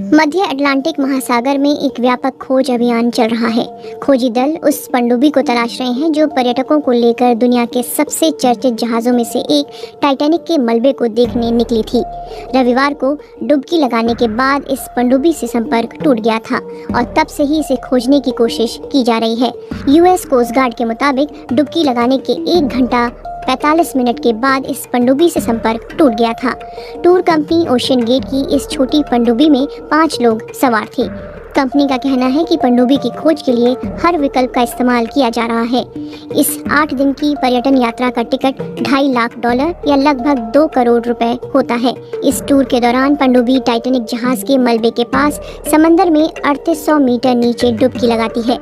मध्य Atlantic महासागर में एक व्यापक खोज अभियान चल रहा है। खोजी दल उस पनडुब्बी को तलाश रहे हैं जो पर्यटकों को लेकर दुनिया के सबसे चर्चित जहाज़ों में से एक टाइटैनिक के मलबे को देखने निकली थी। रविवार को डुबकी लगाने के बाद इस पनडुब्बी से संपर्क टूट गया था और तब से ही इसे खोजने की कोशिश की जा रही है। यूएस कोस्ट गार्ड के मुताबिक डुबकी लगाने के 1 घंटा 45 मिनट के बाद इस पनडुब्बी से संपर्क टूट गया था। टूर कंपनी ओशन गेट की इस छोटी पनडुब्बी में 5 लोग सवार थे। कंपनी का कहना है कि पनडुब्बी की खोज के लिए हर विकल्प का इस्तेमाल किया जा रहा है। इस 8 दिन की पर्यटन यात्रा का टिकट $2.5 लाख या लगभग 2 करोड़ रुपए होता है। इस टूर के दौरान पनडुब्बी टाइटैनिक जहाज के मलबे के पास समंदर में 3800 मीटर नीचे डुबकी लगाती है।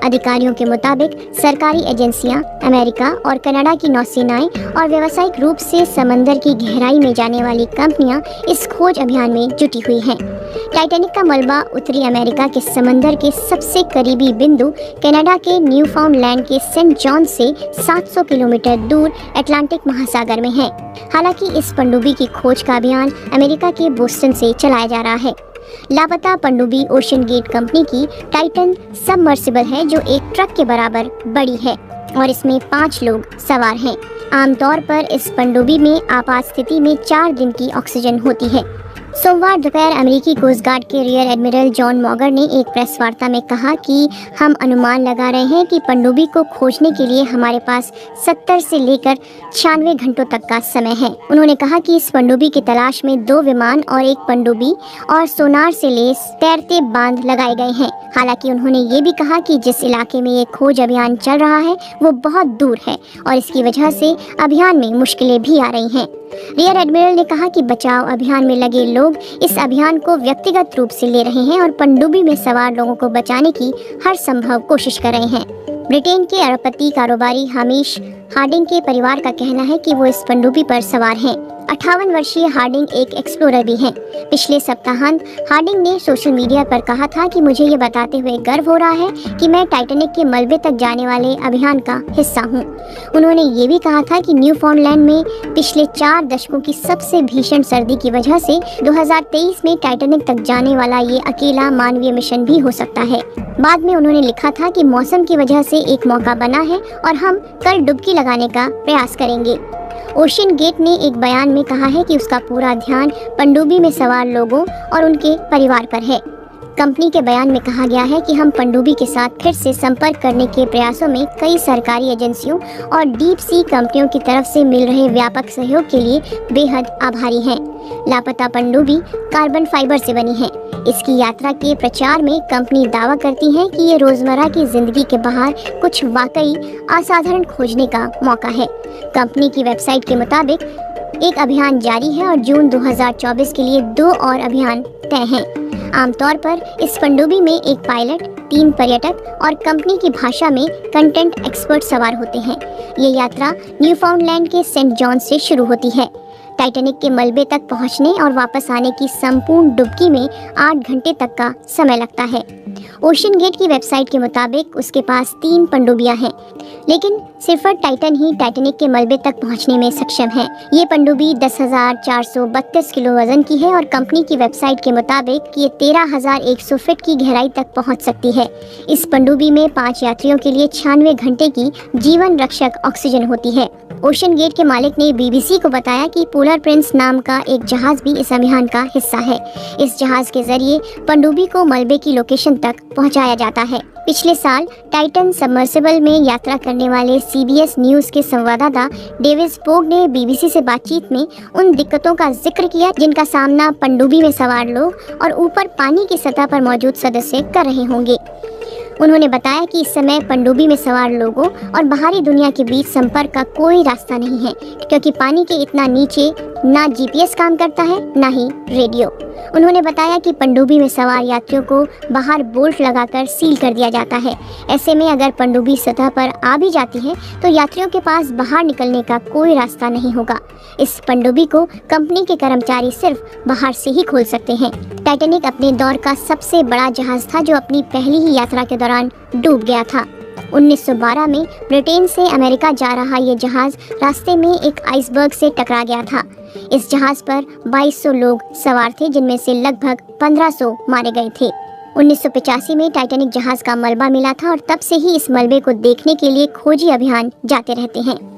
अधिकारियों के मुताबिक सरकारी एजेंसियां, अमेरिका और कनाडा की नौसेनाएं और व्यावसायिक रूप से समंदर की गहराई में जाने वाली कंपनियां इस खोज अभियान में जुटी हुई हैं। टाइटैनिक का मलबा उत्तरी अमेरिका के समंदर के सबसे करीबी बिंदु कनाडा के न्यूफाउंडलैंड के सेंट जॉन से 700 किलोमीटर दूर अटलांटिक महासागर में है। हालांकि इस पनडुब्बी की खोज का अभियान अमेरिका के बोस्टन से चलाया जा रहा है। लापता पनडुब्बी ओशन गेट कंपनी की टाइटन सबमर्सिबल है जो एक ट्रक के बराबर बड़ी है और इसमें 5 लोग सवार हैं। आमतौर पर इस पनडुब्बी में आपात स्थिति में 4 दिन की ऑक्सीजन होती है। सोमवार दोपहर अमेरिकी कोस्ट गार्ड के रियर एडमिरल जॉन मॉगर ने एक प्रेस वार्ता में कहा कि हम अनुमान लगा रहे हैं कि पनडुब्बी को खोजने के लिए हमारे पास 70 से लेकर 96 घंटों तक का समय है। उन्होंने कहा कि इस पनडुब्बी की तलाश में 2 विमान और एक पनडुब्बी और सोनार से लैस तैरते बांध लगाए गए हैं। हालांकि उन्होंने ये भी कहा कि जिस इलाके में ये खोज अभियान चल रहा है वो बहुत दूर है और इसकी वजह से अभियान में मुश्किलें भी आ रही हैं। रियर एडमिरल ने कहा कि बचाव अभियान में लगे लोग इस अभियान को व्यक्तिगत रूप से ले रहे हैं और पनडुब्बी में सवार लोगों को बचाने की हर संभव कोशिश कर रहे हैं। ब्रिटेन के अरबपति कारोबारी हामिश हार्डिंग के परिवार का कहना है कि वो इस पनडुब्बी पर सवार हैं। 58 वर्षीय हार्डिंग एक एक्सप्लोरर भी हैं। पिछले सप्ताहांत हार्डिंग ने सोशल मीडिया पर कहा था कि मुझे ये बताते हुए गर्व हो रहा है कि मैं टाइटैनिक के मलबे तक जाने वाले अभियान का हिस्सा हूँ। उन्होंने ये भी कहा था कि न्यूफाउंडलैंड में पिछले 4 दशकों की सबसे भीषण सर्दी की वजह से 2023 में टाइटैनिक तक जाने वाला ये अकेला मानवीय मिशन भी हो सकता है। बाद में उन्होंने लिखा था कि मौसम की वजह से एक मौका बना है और हम कल डुबकी लगाने का प्रयास करेंगे। ओशन गेट ने एक बयान में कहा है कि उसका पूरा ध्यान पनडुब्बी में सवार लोगों और उनके परिवार पर है। कंपनी के बयान में कहा गया है कि हम पनडुब्बी के साथ फिर से संपर्क करने के प्रयासों में कई सरकारी एजेंसियों और डीप सी कंपनियों की तरफ से मिल रहे व्यापक सहयोग के लिए बेहद आभारी हैं। लापता पनडुब्बी कार्बन फाइबर से बनी है। इसकी यात्रा के प्रचार में कंपनी दावा करती है कि ये रोजमर्रा की जिंदगी के बाहर कुछ वाकई असाधारण खोजने का मौका है। कंपनी की वेबसाइट के मुताबिक एक अभियान जारी है और जून 2024 के लिए 2 और अभियान तय हैं। आमतौर पर इस पनडुब्बी में एक पायलट, 3 पर्यटक और कंपनी की भाषा में कंटेंट एक्सपर्ट सवार होते हैं। ये यात्रा न्यूफाउंडलैंड के सेंट जॉन से शुरू होती है। टाइटैनिक के मलबे तक पहुंचने और वापस आने की संपूर्ण डुबकी में 8 घंटे तक का समय लगता है। ओशन गेट की वेबसाइट के मुताबिक उसके पास 3 पनडुब्बियां हैं, लेकिन सिर्फ टाइटन ही टाइटैनिक के मलबे तक पहुंचने में सक्षम है। ये पनडुब्बी 10,432 किलो वजन की है और कंपनी की वेबसाइट के मुताबिक ये 13,100 फीट की गहराई तक पहुंच सकती है। इस पनडुब्बी में 5 यात्रियों के लिए 96 घंटे की जीवन रक्षक ऑक्सीजन होती है। ओशन गेट के मालिक ने बीबीसी को बताया कि पोलर प्रिंस नाम का एक जहाज भी इस अभियान का हिस्सा है। इस जहाज के जरिए पनडुब्बी को मलबे की लोकेशन तक पहुंचाया जाता है। पिछले साल टाइटन सबमर्सिबल में यात्रा करने वाले सीबीएस न्यूज के संवाददाता डेविस पोग ने बीबीसी से बातचीत में उन दिक्कतों का जिक्र किया जिनका सामना पनडुब्बी में सवार लोग और ऊपर पानी की सतह पर मौजूद सदस्य कर रहे होंगे। उन्होंने बताया कि इस समय पनडुब्बी में सवार लोगों और बाहरी दुनिया के बीच संपर्क का कोई रास्ता नहीं है, क्योंकि पानी के इतना नीचे ना जीपीएस काम करता है ना ही रेडियो। उन्होंने बताया कि पनडुब्बी में सवार यात्रियों को बाहर बोल्ट लगाकर सील कर दिया जाता है। ऐसे में अगर पनडुब्बी सतह पर आ भी जाती है तो यात्रियों के पास बाहर निकलने का कोई रास्ता नहीं होगा। इस पनडुब्बी को कंपनी के कर्मचारी सिर्फ बाहर से ही खोल सकते हैं। टाइटैनिक अपने दौर का सबसे बड़ा जहाज था जो अपनी पहली ही यात्रा के दौरान डूब गया था। 1912 में ब्रिटेन से अमेरिका जा रहा ये जहाज़ रास्ते में एक आइसबर्ग से टकरा गया था। इस जहाज़ पर 2200 लोग सवार थे, जिनमें से लगभग 1500 मारे गए थे। 1985 में टाइटैनिक जहाज़ का मलबा मिला था और तब से ही इस मलबे को देखने के लिए खोजी अभियान जाते रहते हैं।